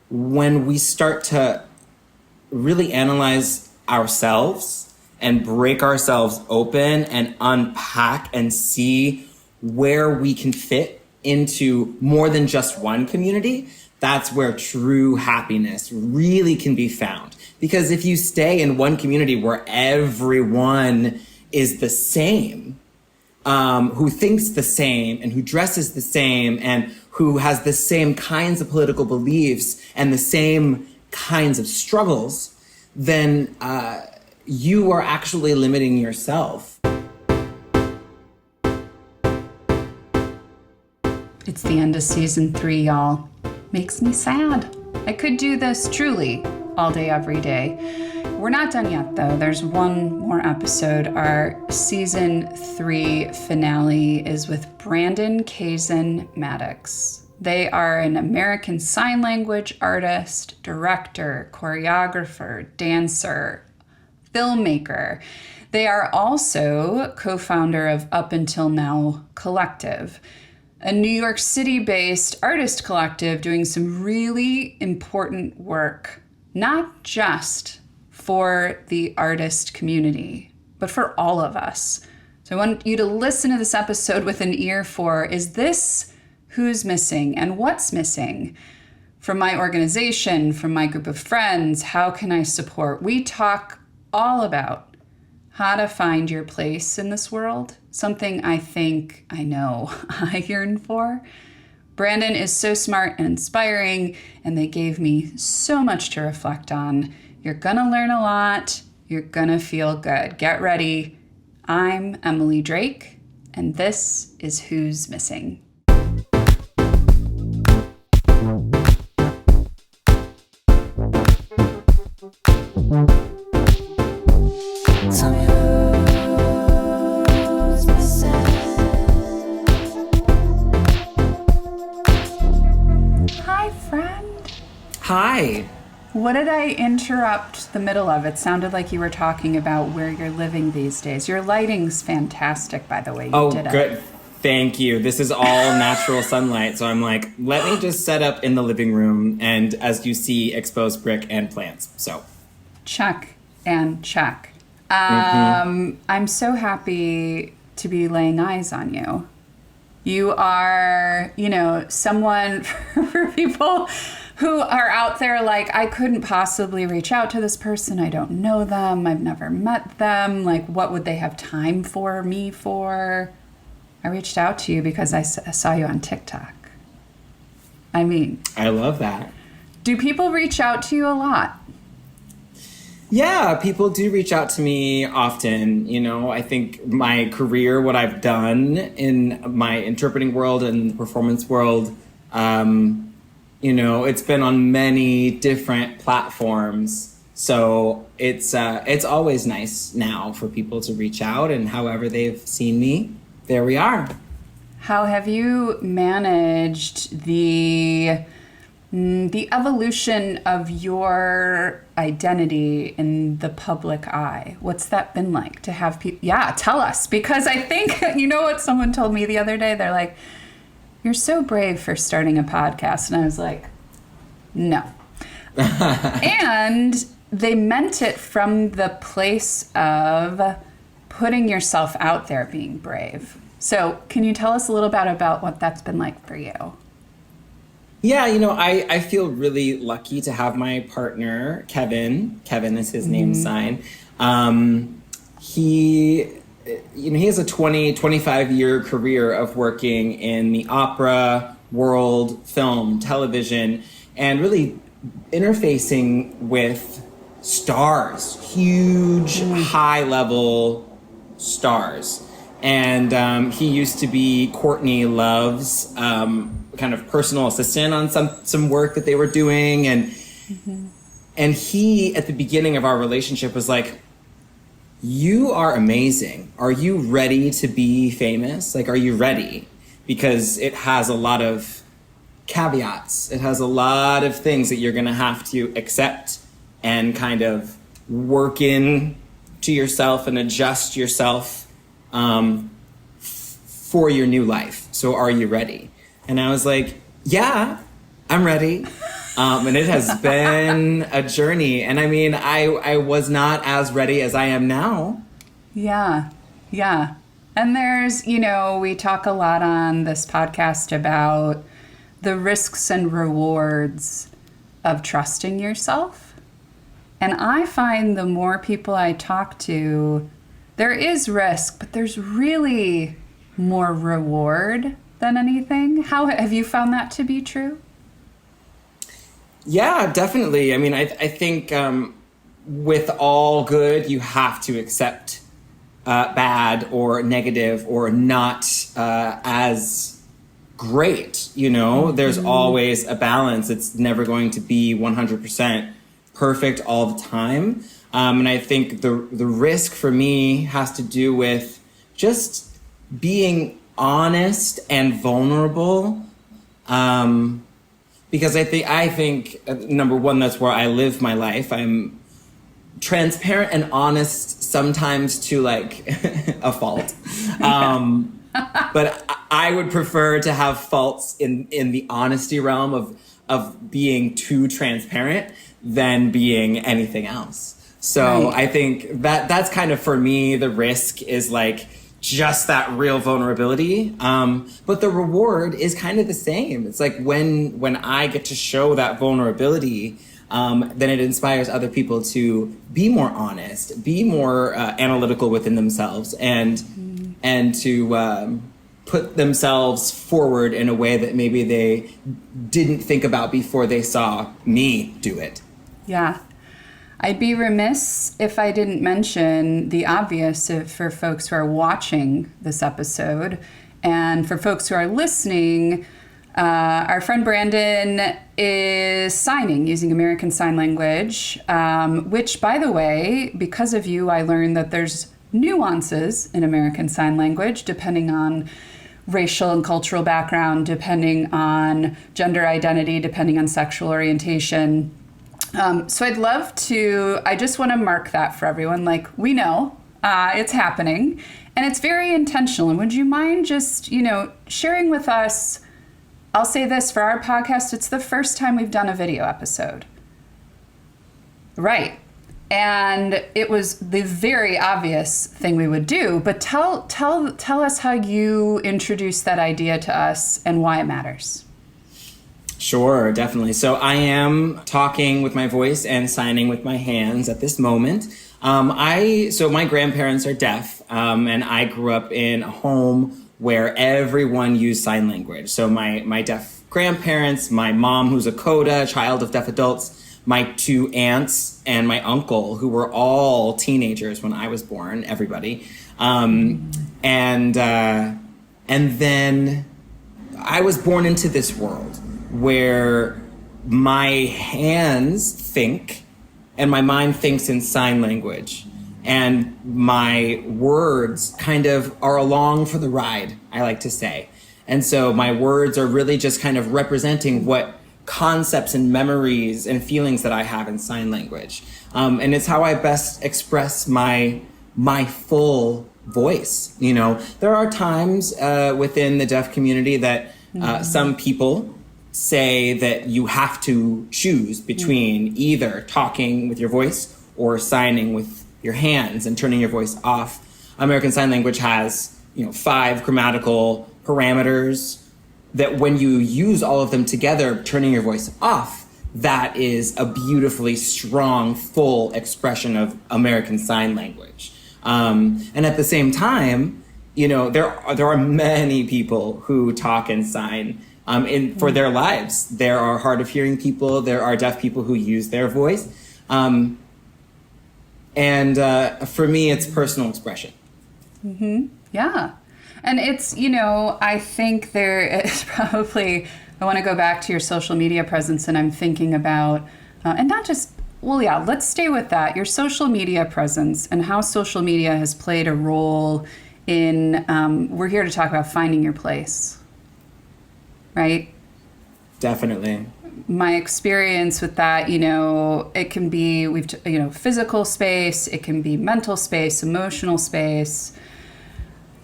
when we start to really analyze ourselves and break ourselves open and unpack and see where we can fit into more than just one community, that's where true happiness really can be found. Because if you stay in one community where everyone is the same, who thinks the same and who dresses the same and who has the same kinds of political beliefs and the same kinds of struggles, then you are actually limiting yourself. It's the end of season 3, y'all. Makes me sad. I could do this truly all day, every day. We're not done yet, though. There's one more episode. Our season 3 finale is with Brandon Kazen-Maddox. They are an American Sign Language artist, director, choreographer, dancer, filmmaker. They are also co-founder of Up Until Now Collective, a New York City-based artist collective doing some really important work, not just for the artist community, but for all of us. So I want you to listen to this episode with an ear for, is this who's missing and what's missing from my organization, from my group of friends? How can I support? We talk all about how to find your place in this world, something I think I know I yearn for. Brandon is so smart and inspiring, and they gave me so much to reflect on. You're gonna learn a lot. You're gonna feel good. Get ready. I'm Emily Drake, and this is Who's Missing. Hi, friend. Hi. What did I interrupt the middle of? It sounded like you were talking about where you're living these days. Your lighting's fantastic, by the way. You did Good. it. Thank you. This is all natural sunlight. So I'm like, let me just set up in the living room and, as you see, expose brick and plants. So Check and check. I'm so happy to be laying eyes on you. You are, someone for people who are out there like, I couldn't possibly reach out to this person. I don't know them. I've never met them. Like, what would they have time for me for? I reached out to you because I saw you on TikTok. I love that. Do people reach out to you a lot? Yeah, people do reach out to me often. I think my career, what I've done in my interpreting world and the performance world, it's been on many different platforms. So it's always nice now for people to reach out, and however they've seen me, there we are. How have you managed the evolution of your identity in the public eye? What's that been like to have people? Yeah, tell us, because I think, what someone told me the other day? They're like, you're so brave for starting a podcast. And I was like, no. And they meant it from the place of putting yourself out there, being brave. So can you tell us a little bit about what that's been like for you? Yeah, I feel really lucky to have my partner, Kevin. Kevin is his name sign. He has a 25-year career of working in the opera world, film, television, and really interfacing with stars, huge, high-level stars. And he used to be Courtney Love's kind of personal assistant on some work that they were doing. And he, at the beginning of our relationship, was like, you are amazing. Are you ready to be famous? Like, are you ready? Because it has a lot of caveats. It has a lot of things that you're going to have to accept and kind of work in to yourself and adjust yourself for your new life. So are you ready? And I was like, yeah, I'm ready. And it has been a journey. And I mean, I was not as ready as I am now. Yeah. Yeah. And there's, we talk a lot on this podcast about the risks and rewards of trusting yourself. And I find the more people I talk to, there is risk, but there's really more reward than anything. How have you found that to be true? Yeah, definitely. I mean, I think with all good, you have to accept bad or negative or not as great. There's always a balance. It's never going to be 100% perfect all the time. And I think the risk for me has to do with just being honest and vulnerable. Because I think number one, that's where I live my life. I'm transparent and honest, sometimes to like a fault. But I would prefer to have faults in the honesty realm of being too transparent than being anything else. So Right. I think that's kind of, for me, the risk is like just that real vulnerability. But the reward is kind of the same. It's like when I get to show that vulnerability, then it inspires other people to be more honest, be more analytical within themselves, and to put themselves forward in a way that maybe they didn't think about before they saw me do it. Yeah. I'd be remiss if I didn't mention the obvious for folks who are watching this episode. And for folks who are listening, our friend Brandon is signing using American Sign Language, which, by the way, because of you, I learned that there's nuances in American Sign Language depending on racial and cultural background, depending on gender identity, depending on sexual orientation. So I just want to mark that for everyone. Like, we know it's happening and it's very intentional. And would you mind just, sharing with us? I'll say this for our podcast, it's the first time we've done a video episode. Right. And it was the very obvious thing we would do, but tell us how you introduced that idea to us and why it matters. Sure, definitely. So I am talking with my voice and signing with my hands at this moment. So my grandparents are deaf, and I grew up in a home where everyone used sign language. So my deaf grandparents, my mom, who's a CODA, child of deaf adults, my two aunts, and my uncle, who were all teenagers when I was born, everybody. And then I was born into this world where my hands think and my mind thinks in sign language, and my words kind of are along for the ride, I like to say. And so my words are really just kind of representing what concepts and memories and feelings that I have in sign language. And it's how I best express my full voice. There are times within the deaf community that some people say that you have to choose between either talking with your voice or signing with your hands and turning your voice off. American Sign Language has, 5 grammatical parameters that when you use all of them together, turning your voice off, that is a beautifully strong, full expression of American Sign Language. And at the same time, there are many people who talk and sign for their lives. There are hard of hearing people, there are deaf people who use their voice. And for me, it's personal expression. Mm-hmm. Yeah. And it's, I think there is probably, I want to go back to your social media presence, and I'm thinking about, and not just, let's stay with that. Your social media presence and how social media has played a role in, we're here to talk about finding your place. Right? Definitely. My experience with that, it can be, physical space, it can be mental space, emotional space.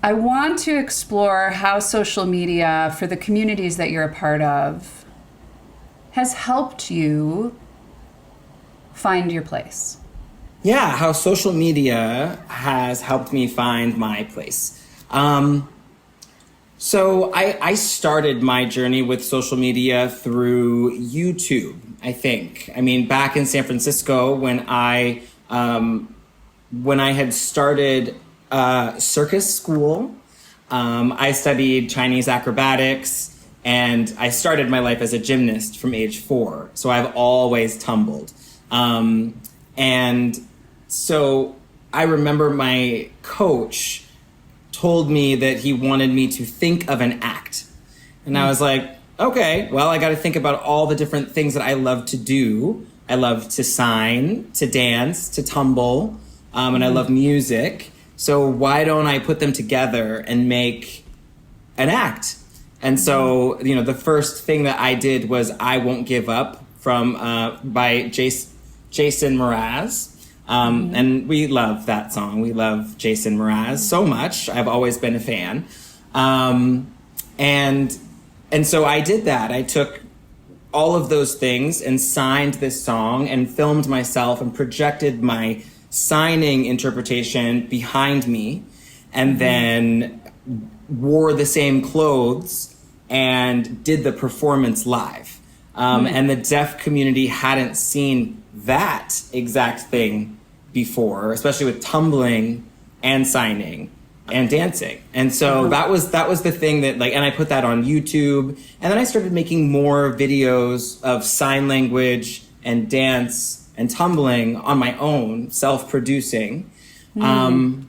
I want to explore how social media, for the communities that you're a part of, has helped you find your place? Yeah, how social media has helped me find my place. So I started my journey with social media through YouTube, I think. I mean, back in San Francisco when I had started circus school, I studied Chinese acrobatics, and I started my life as a gymnast from age 4. So I've always tumbled. And so I remember my coach told me that he wanted me to think of an act. And I was like, okay, well, I got to think about all the different things that I love to do. I love to sign, to dance, to tumble, and I love music. So why don't I put them together and make an act? And so, the first thing that I did was I Won't Give Up by Jason Mraz. And we love that song. We love Jason Mraz so much. I've always been a fan. And so I did that. I took all of those things and signed this song and filmed myself and projected my signing interpretation behind me, and then wore the same clothes and did the performance live. And the deaf community hadn't seen that exact thing before, especially with tumbling and signing and dancing. And so that was the thing that and I put that on YouTube, and then I started making more videos of sign language and dance and tumbling on my own, self-producing. And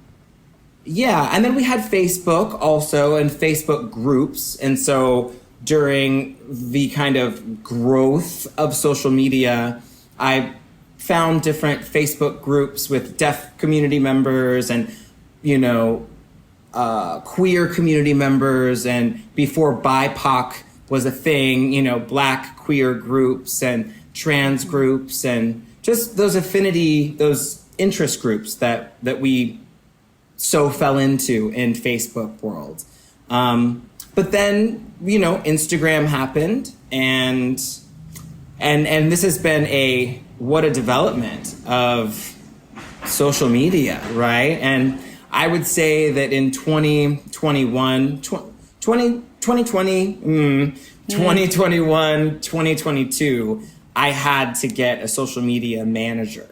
then we had Facebook also, and Facebook groups. And so during the kind of growth of social media, I found different Facebook groups with deaf community members and, queer community members. And before BIPOC was a thing, Black queer groups and trans groups, and just those affinity, those interest groups that we so fell into in Facebook world. But then, Instagram happened, and this has been what a development of social media, right? And I would say that in 2021, 2022, I had to get a social media manager.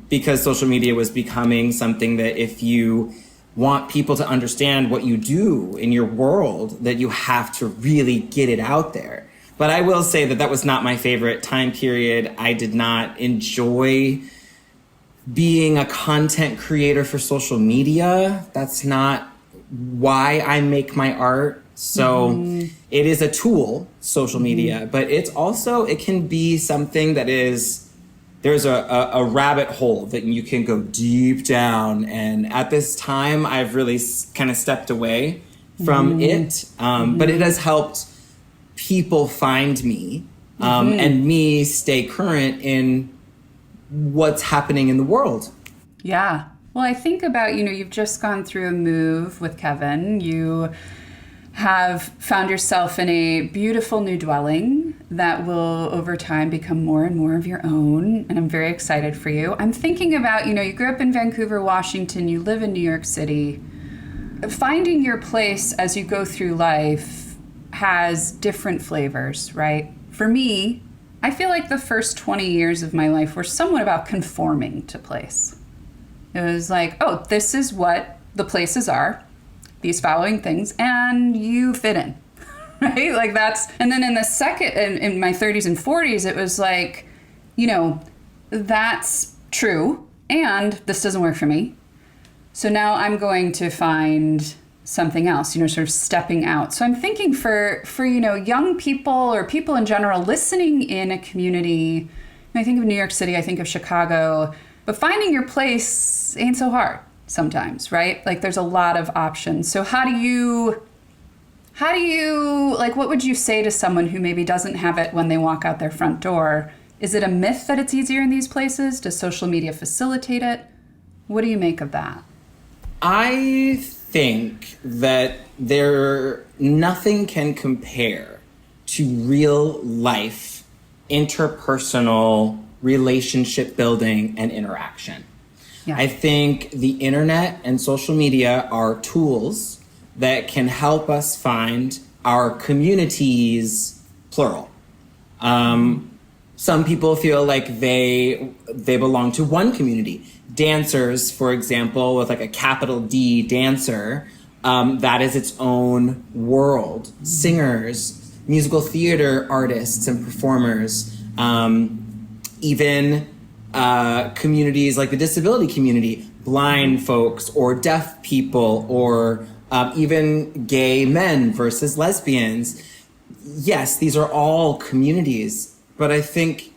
Because social media was becoming something that if you want people to understand what you do in your world, that you have to really get it out there. But I will say that was not my favorite time period. I did not enjoy being a content creator for social media. That's not why I make my art. So it is a tool, social media, but it can be something that there's a rabbit hole that you can go deep down. And at this time, I've really kind of stepped away from it. But it has helped people find me and me stay current in what's happening in the world. Yeah. Well, I think about, you've just gone through a move with Kevin. You have found yourself in a beautiful new dwelling that will over time become more and more of your own. And I'm very excited for you. I'm thinking about, you grew up in Vancouver, Washington, you live in New York City. Finding your place as you go through life has different flavors, right? For me, I feel like the first 20 years of my life were somewhat about conforming to place. It was like, oh, this is what the places are, these following things, and you fit in, right? Like and then in the in my 30s and 40s, it was like, that's true, and this doesn't work for me. So now I'm going to find something else, sort of stepping out. So I'm thinking for young people or people in general listening in a community, I think of New York City, I think of Chicago, but finding your place ain't so hard sometimes, right? Like there's a lot of options. So how do you, what would you say to someone who maybe doesn't have it when they walk out their front door? Is it a myth that it's easier in these places? Does social media facilitate it? What do you make of that? I think that nothing can compare to real life, interpersonal relationship building and interaction. Yeah. I think the internet and social media are tools that can help us find our communities, plural. Some people feel like they belong to one community. Dancers, for example, with like a capital D, dancer, that is its own world. Singers, musical theater artists and performers, even communities like the disability community, blind folks or deaf people, or even gay men versus lesbians. Yes, these are all communities, but I think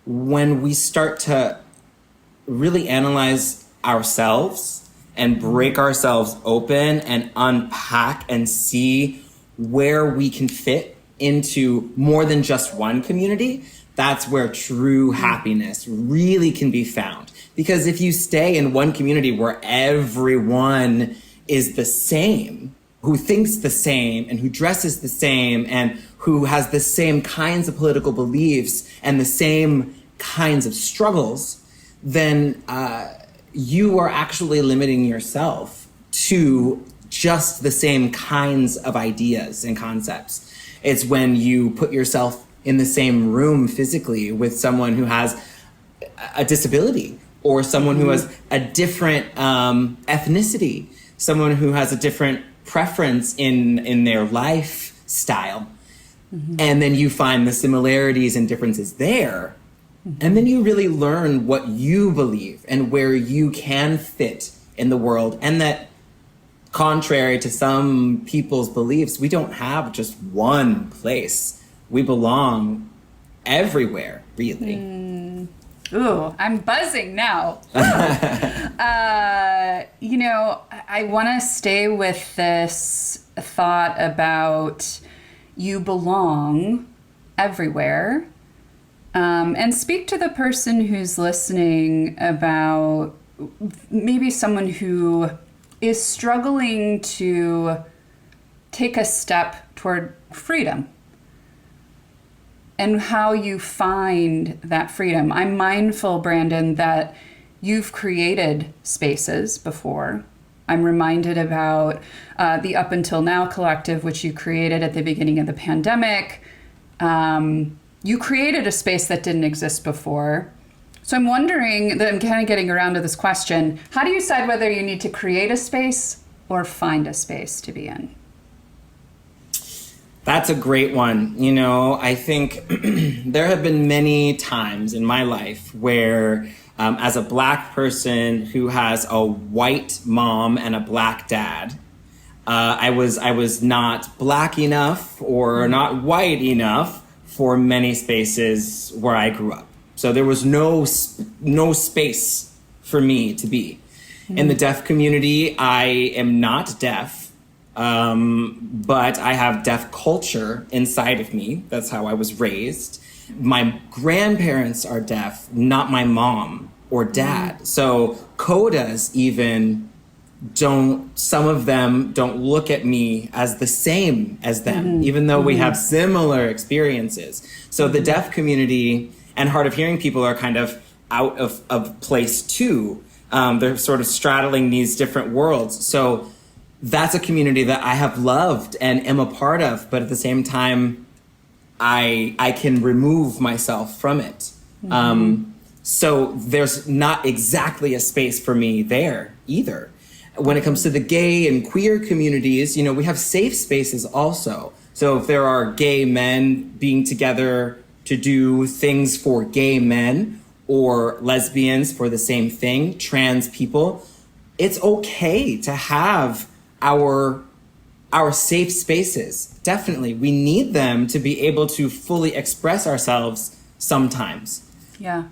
when we start to really analyze ourselves and break ourselves open and unpack and see where we can fit into more than just one community, that's where true happiness really can be found. Because if you stay in one community where everyone is the same, who thinks the same and who dresses the same and who has the same kinds of political beliefs and the same kinds of struggles, then you are actually limiting yourself to just the same kinds of ideas and concepts. It's when you put yourself in the same room physically with someone who has a disability, or someone who has a different ethnicity, someone who has a different preference in their lifestyle. And then you find the similarities and differences there. And then you really learn what you believe and where you can fit in the world. And that, contrary to some people's beliefs, we don't have just one place. We belong everywhere, really. Ooh, I'm buzzing now. I want to stay with this thought about you belong everywhere, and speak to the person who's listening about maybe someone who is struggling to take a step toward freedom and how you find that freedom. I'm mindful, Brandon, that you've created spaces before. I'm reminded about the Up Until Now collective, which you created at the beginning of the pandemic. You created a space that didn't exist before. So I'm wondering, that I'm kind of getting around to this question, how do you decide whether you need to create a space or find a space to be in? That's a great one. I think there have been many times in my life where, as a Black person who has a white mom and a Black dad, I was not Black enough or not white enough for many spaces where I grew up. So there was no space for me to be. In the deaf community, I am not deaf. But I have deaf culture inside of me. That's how I was raised. My grandparents are deaf, not my mom or dad. So codas even some of them don't look at me as the same as them, even though we have similar experiences. So the deaf community and hard of hearing people are kind of out of place too. They're sort of straddling these different worlds. So that's a community that I have loved and am a part of, but at the same time, I can remove myself from it. So there's not exactly a space for me there either. When it comes to the gay and queer communities, we have safe spaces also. So if there are gay men being together to do things for gay men, or lesbians for the same thing, trans people, it's okay to have our safe spaces. Definitely. We need them to be able to fully express ourselves sometimes. Yeah.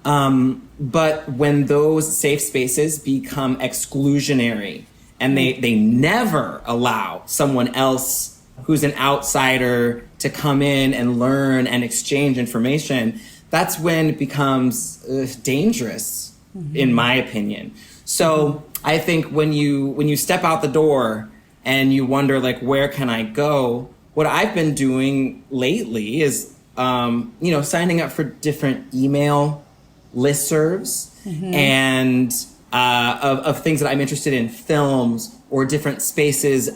But when those safe spaces become exclusionary and they never allow someone else who's an outsider to come in and learn and exchange information, that's when it becomes dangerous, in my opinion. So I think when you step out the door and you wonder, like, where can I go? what I've been doing lately is, signing up for different email listservs and of things that I'm interested in, films or different spaces,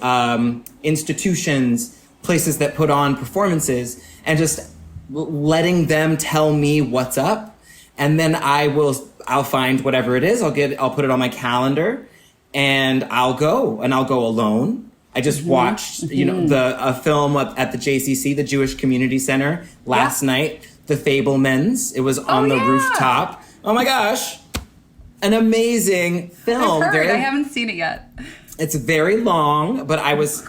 institutions, places that put on performances, and just letting them tell me what's up. And then I'll find whatever it is. I'll put it on my calendar and I'll go alone. I just watched, a film at the JCC, the Jewish Community Center, last night, The Fabelmans. It was on the rooftop. Oh my gosh. An amazing film. I've heard. I haven't seen it yet. It's very long, but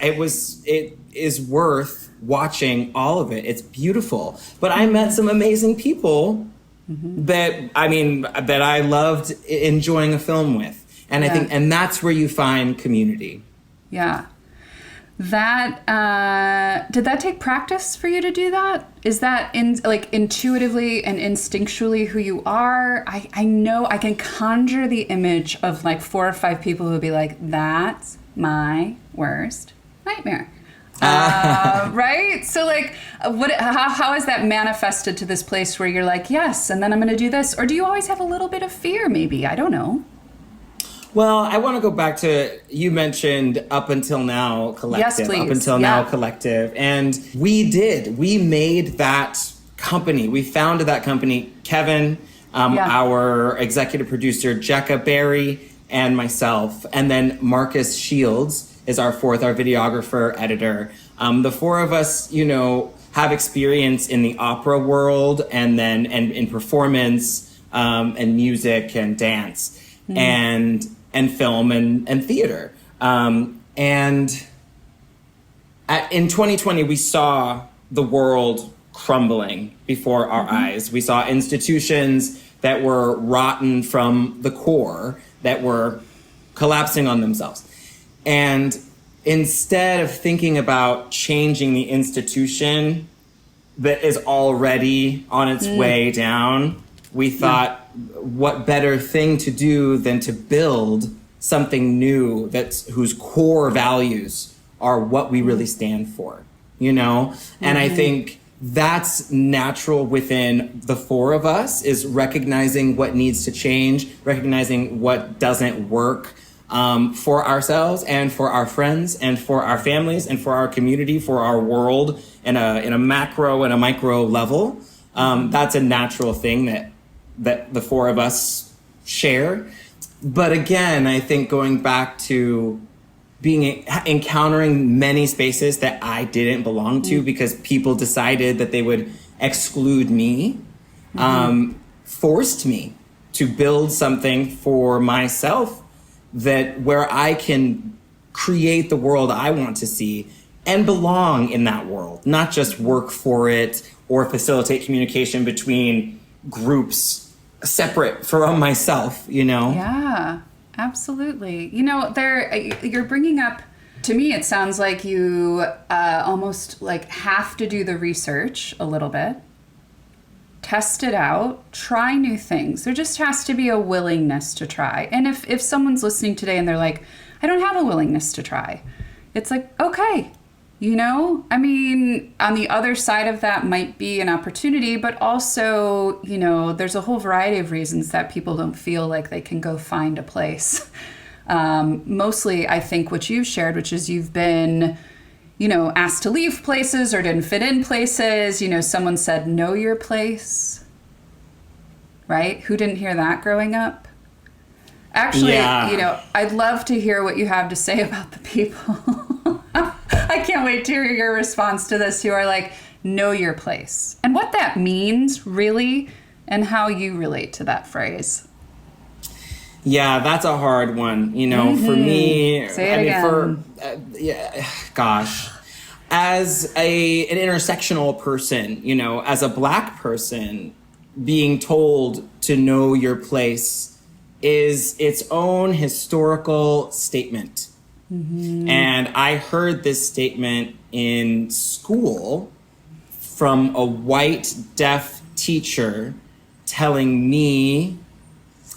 it is worth watching all of it. It's beautiful. But I met some amazing people that I loved enjoying a film with. And I think, and that's where you find community. Yeah. Did that take practice for you to do that? Is that intuitively and instinctually who you are? I know I can conjure the image of like 4 or 5 people who would be like, that's my worst nightmare. Right? So like, how is that manifested to this place where you're like, yes, and then I'm going to do this? Or do you always have a little bit of fear maybe? I don't know. Well, I want to go back to, you mentioned Up Until Now Collective. Yes, please. Up Until Now Collective. And we made that company. We founded that company. Kevin, our executive producer, Jecca Berry, and myself. And then Marcus Shields is our videographer, editor. The 4 of us, have experience in the opera world and in performance and music and dance and film and theater. In 2020, we saw the world crumbling before our eyes. We saw institutions that were rotten from the core, that were collapsing on themselves. And instead of thinking about changing the institution that is already on its way down, we thought, what better thing to do than to build something new whose core values are what we really stand for, And I think that's natural within the 4 of us, is recognizing what needs to change, recognizing what doesn't work for ourselves and for our friends and for our families and for our community, for our world in a macro and a micro level. That's a natural thing that the 4 of us share. But again, I think going back to encountering many spaces that I didn't belong to because people decided that they would exclude me, forced me to build something for myself where I can create the world I want to see and belong in that world, not just work for it or facilitate communication between groups separate from myself, Yeah, absolutely. You're bringing up, to me, it sounds like you almost like have to do the research a little bit, test it out, try new things. There just has to be a willingness to try. And if someone's listening today and they're like, I don't have a willingness to try, it's like, okay. On the other side of that might be an opportunity, but also, there's a whole variety of reasons that people don't feel like they can go find a place. Mostly, I think what you've shared, which is you've been, asked to leave places or didn't fit in places. Someone said, know your place, right? Who didn't hear that growing up? Actually, I'd love to hear what you have to say about the people. I can't wait to hear your response to this, who are like, know your place. And what that means, really, and how you relate to that phrase. Yeah, that's a hard one. For me, Say it again. As an intersectional person, as a Black person, being told to know your place is its own historical statement. And I heard this statement in school from a white deaf teacher telling me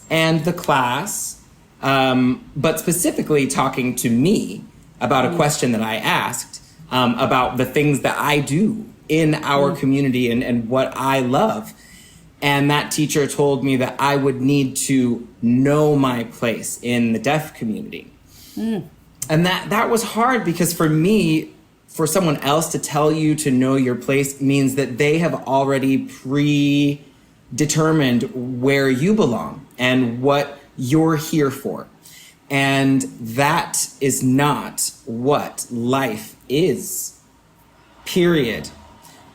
and the class, but specifically talking to me about a question that I asked. about the things that I do in our community and what I love. And that teacher told me that I would need to know my place in the deaf community. And that was hard because for me, for someone else to tell you to know your place means that they have already predetermined where you belong and what you're here for. And that is not what life is, period.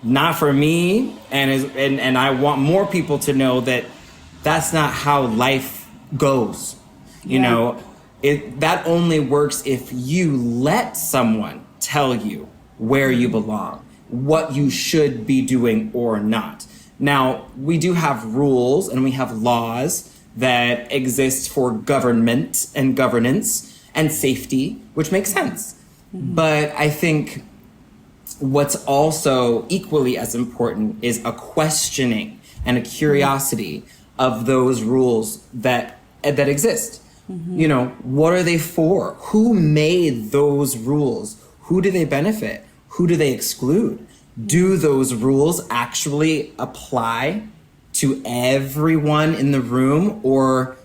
Not for me, and I want more people to know that that's not how life goes. You know, that only works if you let someone tell you where you belong, what you should be doing or not. Now, we do have rules and we have laws that exist for government and governance and safety, which makes sense. But I think what's also equally as important is a questioning and a curiosity of those rules that exist. You know, what are they for? Who made those rules? Who do they benefit? Who do they exclude? Do those rules actually apply to everyone in the room, or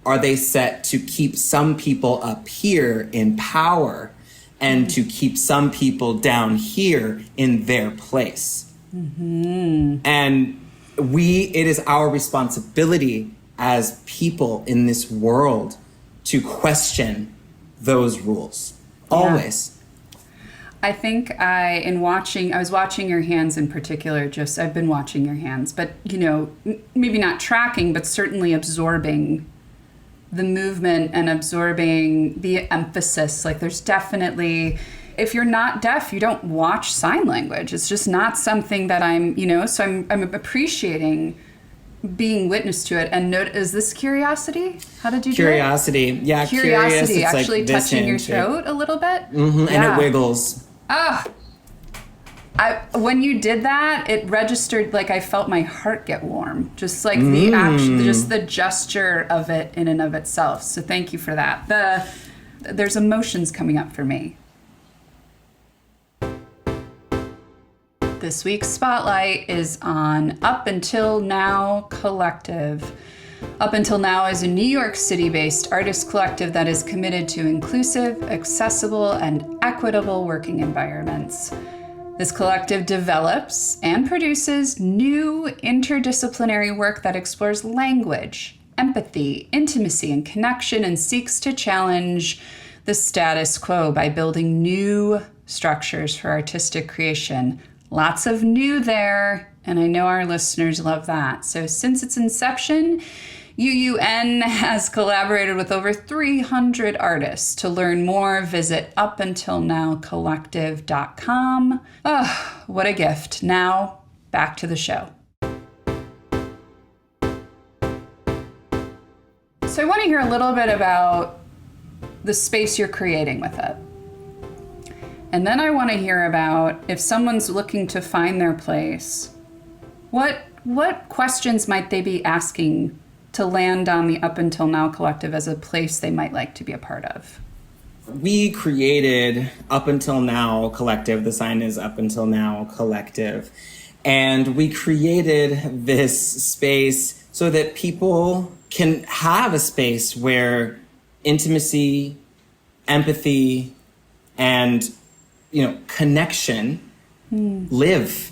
are they set to keep some people up here in power and to keep some people down here in their place? And it is our responsibility as people in this world to question those rules, always. I think I was watching your hands in particular, just I've been watching your hands, but, you know, maybe not tracking, but certainly absorbing the movement and absorbing the emphasis. Like there's definitely, if you're not deaf, you don't watch sign language. It's just not something that so I'm appreciating being witness to it. And is this curiosity? How did you do it? Curiosity. Yeah, curiosity. Curious, Actually like touching your throat a little bit. And it wiggles. When you did that, it registered, like I felt my heart get warm. Just like just the gesture of it in and of itself. So thank you for that. There's emotions coming up for me. This week's spotlight is on Up Until Now Collective. Up Until Now is a New York City-based artist collective that is committed to inclusive, accessible, and equitable working environments. This collective develops and produces new interdisciplinary work that explores language, empathy, intimacy, and connection, and seeks to challenge the status quo by building new structures for artistic creation. Lots of new there, and I know our listeners love that. So since its inception, UUN has collaborated with over 300 artists. To learn more, visit upuntilnowcollective.com. Oh, what a gift. Now, back to the show. So I want to hear a little bit about the space you're creating with it. And then I want to hear about, if someone's looking to find their place, what questions might they be asking to land on the Up Until Now Collective as a place they might like to be a part of? We created Up Until Now Collective. The sign is Up Until Now Collective. And we created this space so that people can have a space where intimacy, empathy, and connection live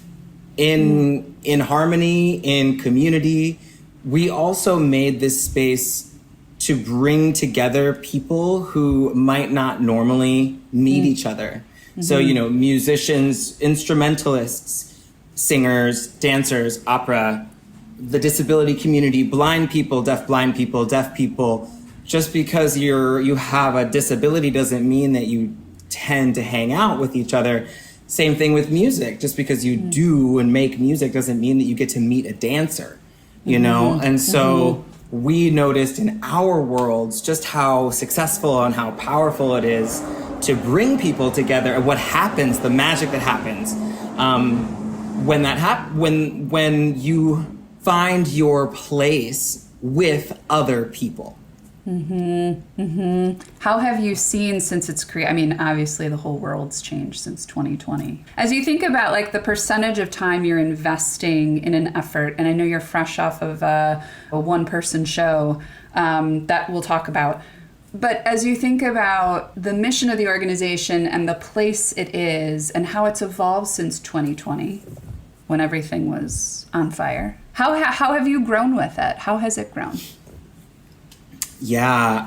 in harmony, in community. We also made this space to bring together people who might not normally meet each other. So, musicians, instrumentalists, singers, dancers, opera, the disability community, blind people, deaf people. Just because you have a disability doesn't mean that you tend to hang out with each other. Same thing with music. Just because you do and make music doesn't mean that you get to meet a dancer, And so we noticed in our worlds just how successful and how powerful it is to bring people together, and what happens, the magic that happens when you find your place with other people. How have you seen since it's created? I mean, obviously the whole world's changed since 2020. As you think about like the percentage of time you're investing in an effort, and I know you're fresh off of a one-person show that we'll talk about, but as you think about the mission of the organization and the place it is and how it's evolved since 2020, when everything was on fire, how have you grown with it? How has it grown? Yeah,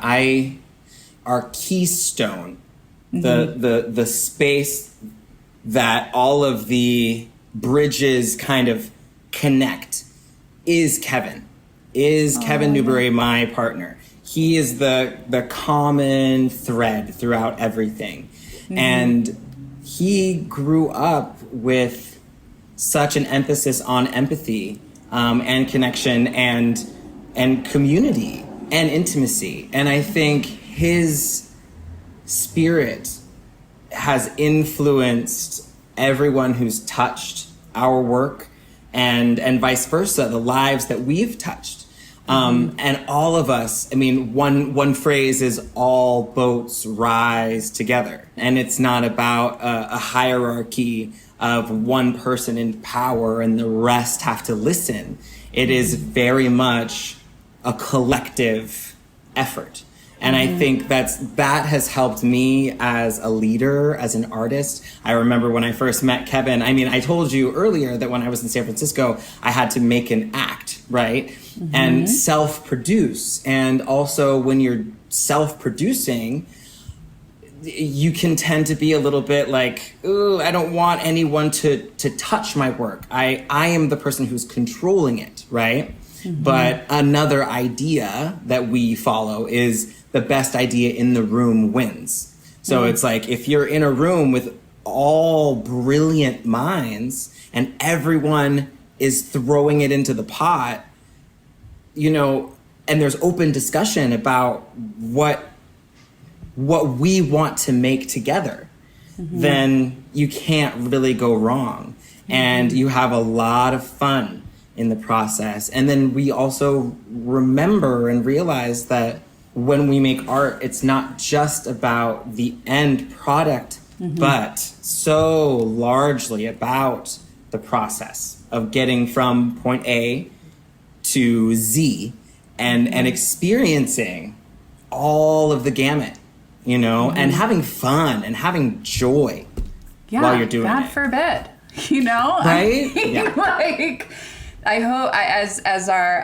our keystone, the space that all of the bridges kind of connect is Kevin. Kevin Newberry, my partner. He is the common thread throughout everything. And he grew up with such an emphasis on empathy and connection and community and intimacy. And I think his spirit has influenced everyone who's touched our work and vice versa, the lives that we've touched. And all of us, I mean, one phrase is all boats rise together. And it's not about a hierarchy of one person in power and the rest have to listen. It is very much a collective effort. And I think that has helped me as a leader, as an artist. I remember when I first met Kevin, I mean, I told you earlier that when I was in San Francisco, I had to make an act, right? And self-produce. And also when you're self-producing, you can tend to be a little bit like, ooh, I don't want anyone to touch my work. I am the person who's controlling it, right? But another idea that we follow is the best idea in the room wins. So it's like if you're in a room with all brilliant minds and everyone is throwing it into the pot, you know, and there's open discussion about what we want to make together, then you can't really go wrong. And you have a lot of fun in the process. And then we also remember and realize that when we make art, it's not just about the end product, but so largely about the process of getting from point A to Z and experiencing all of the gamut, you know, and having fun and having joy while you're doing God it. God forbid, you know? Right? I mean, like, I hope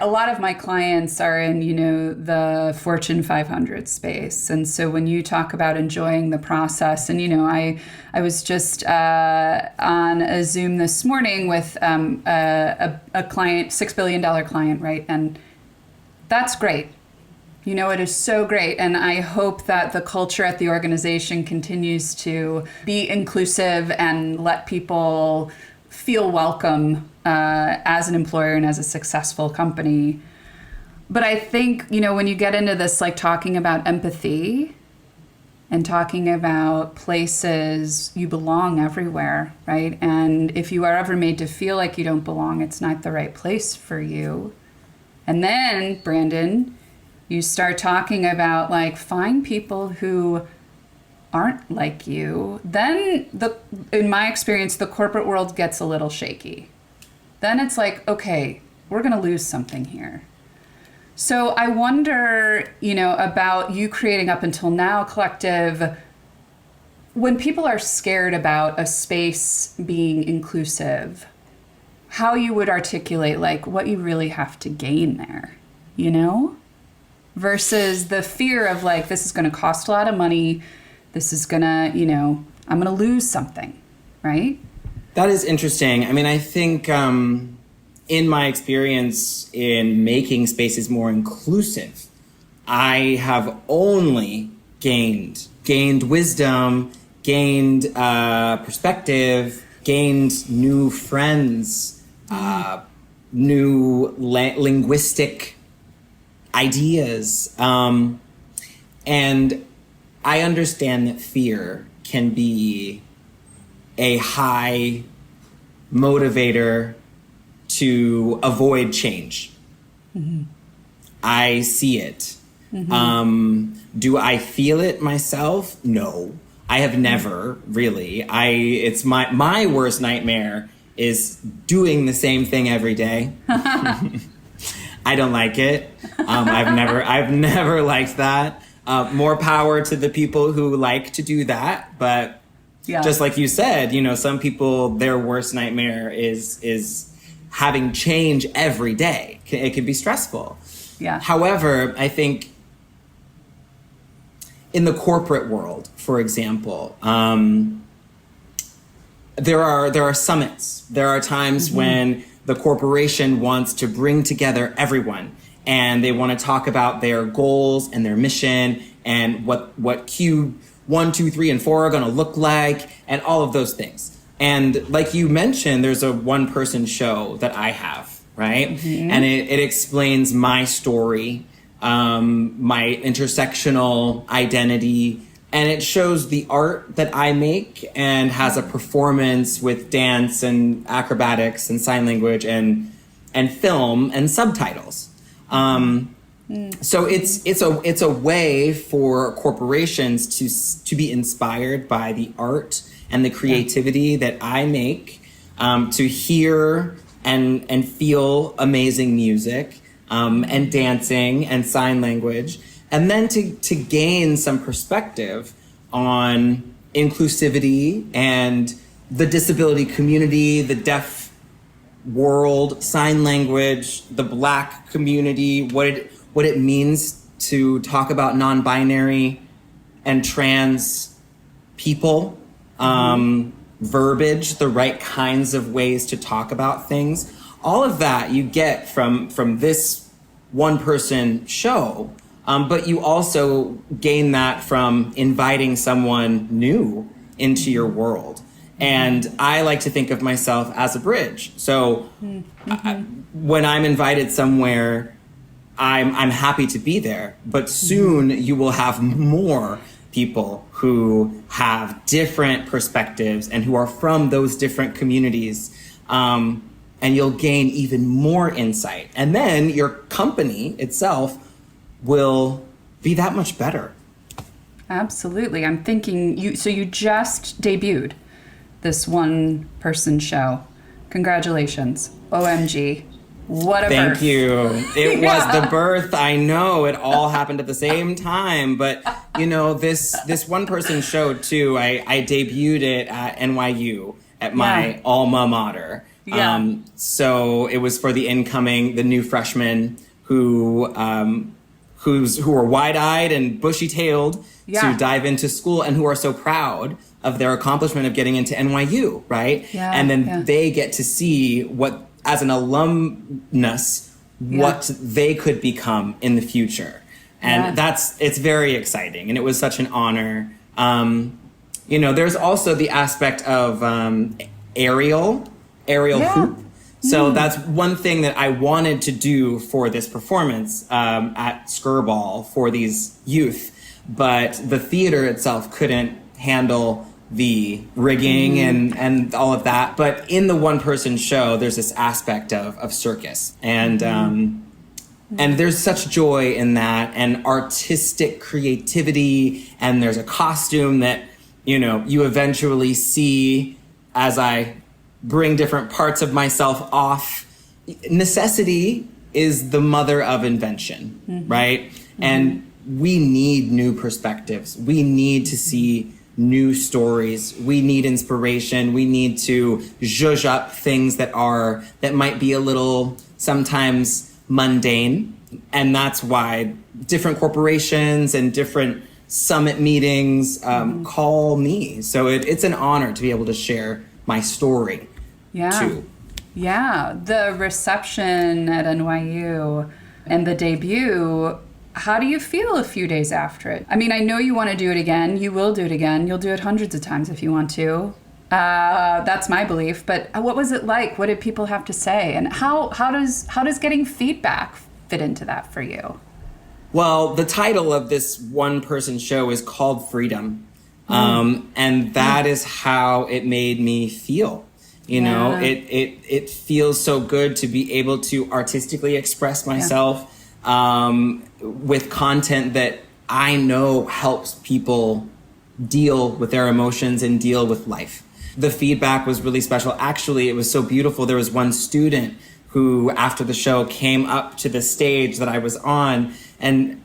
a lot of my clients are in, you know, the Fortune 500 space. And so when you talk about enjoying the process, and, you know, I was just on a Zoom this morning with a client, $6 billion client, right? And that's great. You know, it is so great. And I hope that the culture at the organization continues to be inclusive and let people feel welcome as an employer and as a successful company. But I think, you know, when you get into this, like talking about empathy and talking about places, you belong everywhere, right? And if you are ever made to feel like you don't belong, it's not the right place for you. And then, Brandon, you start talking about like find people who aren't like you, then in my experience, the corporate world gets a little shaky. Then it's like, okay, we're going to lose something here. So I wonder, you know, about you creating Up Until Now Collective, when people are scared about a space being inclusive, how you would articulate like what you really have to gain there, you know, versus the fear of like, this is going to cost a lot of money. This is going to, you know, I'm going to lose something, right? That is interesting. I mean, I think in my experience in making spaces more inclusive, I have only gained wisdom, gained perspective, gained new friends, new linguistic ideas. And I understand that fear can be a high motivator to avoid change. I see it. Do I feel it myself? No, I have never really. It's my worst nightmare is doing the same thing every day. I don't like it. I've never liked that. More power to the people who like to do that, but just like you said, some people, their worst nightmare is having change every day. It can be stressful. Yeah. However, I think in the corporate world, for example, there are summits. There are times when the corporation wants to bring together everyone, and they want to talk about their goals and their mission and what Q 1, 2, 3, and 4 are going to look like, and all of those things. And like you mentioned, there's a one-person show that I have, right? And it explains my story, my intersectional identity, and it shows the art that I make and has a performance with dance and acrobatics and sign language and film and subtitles. So it's a way for corporations to be inspired by the art and the creativity that I make, to hear and feel amazing music, and dancing and sign language, and then to gain some perspective on inclusivity and the disability community, the deaf world, sign language, the Black community, what it means to talk about non-binary and trans people, verbiage, the right kinds of ways to talk about things. All of that you get from this one-person show, but you also gain that from inviting someone new into your world. And I like to think of myself as a bridge. So when I'm invited somewhere, I'm happy to be there. But soon you will have more people who have different perspectives and who are from those different communities. And you'll gain even more insight. And then your company itself will be that much better. Absolutely. I'm thinking you just debuted this one-person show. Congratulations. OMG. What a birth. Thank you. It was the birth. I know it all happened at the same time, but this one-person show too, I debuted it at NYU at my alma mater. Yeah. So it was for the new freshmen who are wide-eyed and bushy-tailed to dive into school and who are so proud of their accomplishment of getting into NYU, right? Yeah, and then they get to see what, as an alumnus, what they could become in the future. And it's very exciting. And it was such an honor. There's also the aspect of aerial hoop. So that's one thing that I wanted to do for this performance at Skirball for these youth. But the theater itself couldn't handle the rigging and all of that. But in the one-person show, there's this aspect of circus. And there's such joy in that, and artistic creativity. And there's a costume that, you eventually see as I bring different parts of myself off. Necessity is the mother of invention, right? And we need new perspectives. We need to see new stories. We need inspiration. We need to zhuzh up things that might be a little sometimes mundane. And that's why different corporations and different summit meetings call me. So it's an honor to be able to share my story too. Yeah, the reception at NYU and the debut, how do you feel a few days after it? I mean, I know you want to do it again. You will do it again. You'll do it hundreds of times if you want to. That's my belief. But what was it like? What did people have to say? And how does getting feedback fit into that for you? Well, the title of this one-person show is called Freedom. And that is how it made me feel. It feels so good to be able to artistically express myself, with content that I know helps people deal with their emotions and deal with life. The feedback was really special. Actually, it was so beautiful. There was one student who, after the show, came up to the stage that I was on and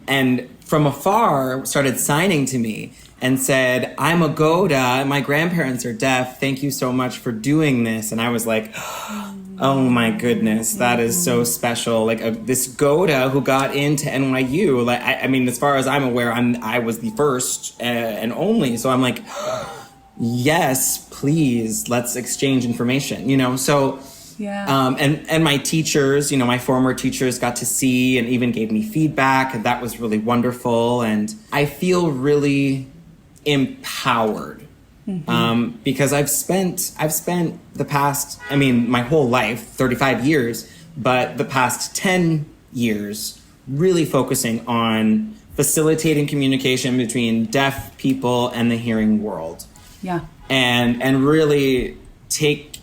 from afar started signing to me and said, "I'm a Goda. My grandparents are deaf. Thank you so much for doing this." And I was like, oh my goodness, that is so special. Like this Goda who got into NYU. Like, I mean, as far as I'm aware, I was the first and only. So I'm like, yes, please, let's exchange information, you know? So, yeah. And my teachers, you know, my former teachers got to see and even gave me feedback, and that was really wonderful. And I feel really empowered. Because I've spent the past, I mean, my whole life, 35 years, but the past 10 years really focusing on facilitating communication between deaf people and the hearing world. Yeah. And really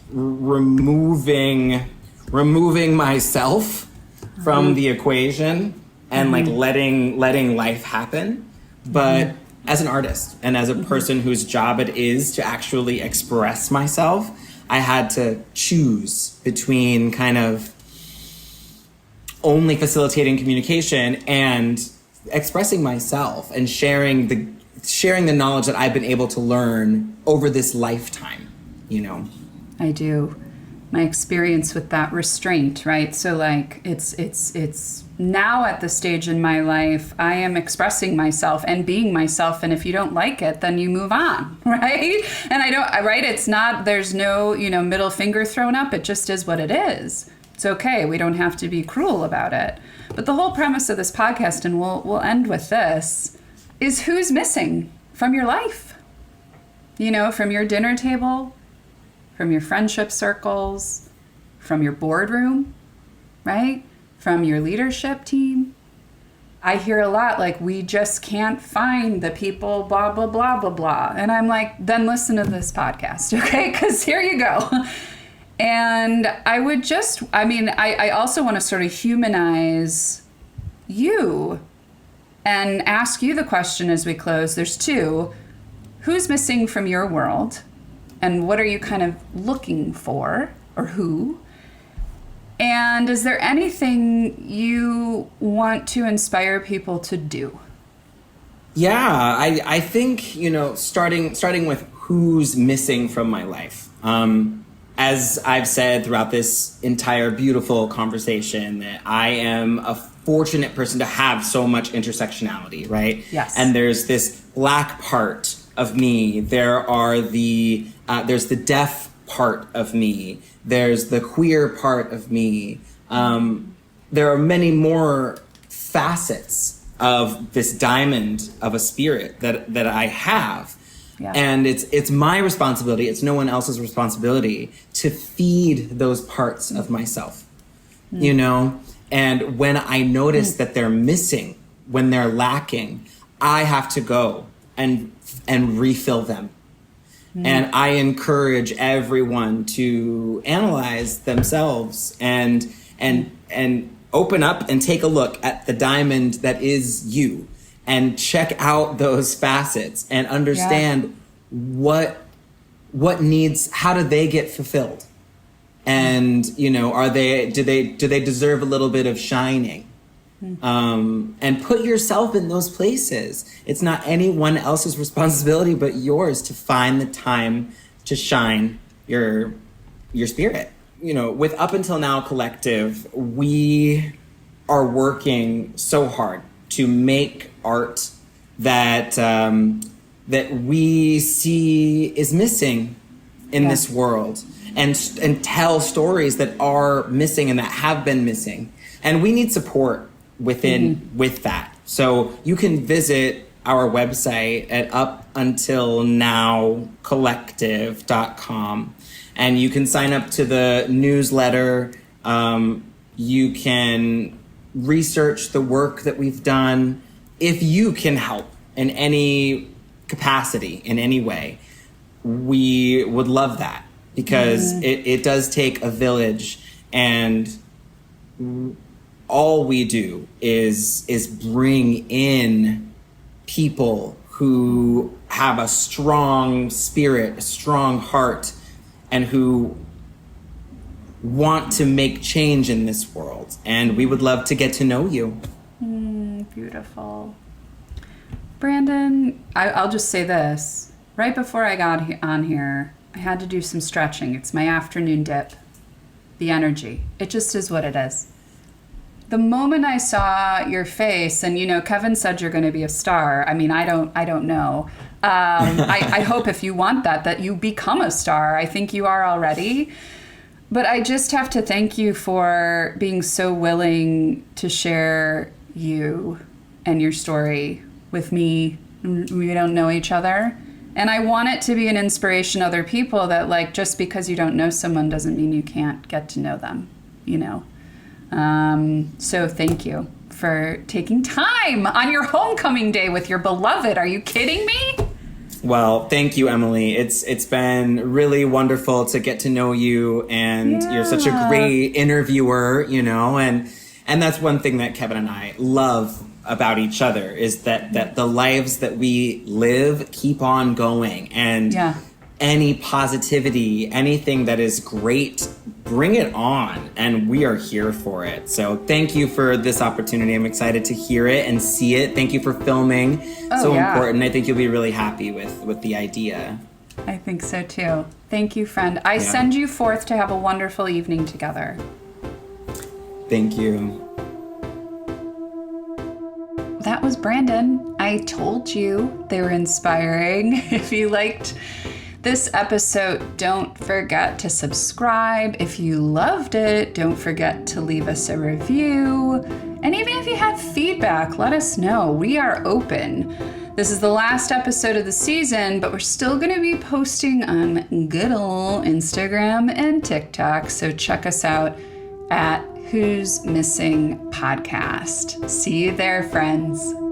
removing myself from the equation and like letting life happen. But as an artist and as a person whose job it is to actually express myself, I had to choose between kind of only facilitating communication and expressing myself and sharing the knowledge that I've been able to learn over this lifetime, you know? I do. My experience with that restraint, right? So like it's now at the stage in my life, I am expressing myself and being myself. And if you don't like it, then you move on, right? And it's not, there's no, you know, middle finger thrown up. It just is what it is. It's okay. We don't have to be cruel about it. But the whole premise of this podcast, and we'll end with this, is who's missing from your life? You know, from your dinner table, from your friendship circles, from your boardroom, right? From your leadership team. I hear a lot like, we just can't find the people, blah, blah, blah, blah, blah. And I'm like, then listen to this podcast, okay? Because here you go. And I also want to sort of humanize you and ask you the question as we close. There's two. Who's missing from your world? And what are you kind of looking for, or who? And is there anything you want to inspire people to do? Yeah, I think, you know, starting with who's missing from my life. As I've said throughout this entire beautiful conversation, that I am a fortunate person to have so much intersectionality, right? Yes. And there's this Black part of me. There's the deaf part of me. There's the queer part of me. There are many more facets of this diamond of a spirit that I have. Yeah. And it's my responsibility, it's no one else's responsibility to feed those parts of myself, you know? And when I notice that they're missing, when they're lacking, I have to go and refill them. And I encourage everyone to analyze themselves and open up and take a look at the diamond that is you, and check out those facets and understand what needs, how do they get fulfilled? And, you know, do they deserve a little bit of shining? And put yourself in those places. It's not anyone else's responsibility but yours to find the time to shine your spirit. You know, with Up Until Now Collective, we are working so hard to make art that we see is missing in this world, and tell stories that are missing and that have been missing. And we need support with that. So you can visit our website at upuntilnowcollective.com, and you can sign up to the newsletter. You can research the work that we've done. If you can help in any capacity, in any way, we would love that, because it does take a village, and all we do is bring in people who have a strong spirit, a strong heart, and who want to make change in this world. And we would love to get to know you. Beautiful. Brandon, I'll just say this. Right before I got on here, I had to do some stretching. It's my afternoon dip. The energy. It just is what it is. The moment I saw your face, and Kevin said you're going to be a star. I mean, I don't know. I hope if you want that you become a star. I think you are already. But I just have to thank you for being so willing to share you and your story with me. We don't know each other. And I want it to be an inspiration to other people that, like, just because you don't know someone doesn't mean you can't get to know them, So thank you for taking time on your homecoming day with your beloved. Are you kidding me? Well, thank you, Emily. It's been really wonderful to get to know you, and you're such a great interviewer, and that's one thing that Kevin and I love about each other is that the lives that we live keep on going, and any positivity, anything that is great, bring it on, and we are here for it. So thank you for this opportunity. I'm excited to hear it and see it. Thank you for filming. Important. I think you'll be really happy with the idea. I think so too. Thank you, friend. I send you forth to have a wonderful evening together. Thank you. That was Brandon. I told you they were inspiring. If you liked this episode, don't forget to subscribe. If you loved it, don't forget to leave us a review. And even if you have feedback, let us know. We are open. This is the last episode of the season, but we're still going to be posting on good old Instagram and TikTok. So check us out at Who's Missing Podcast. See you there, friends.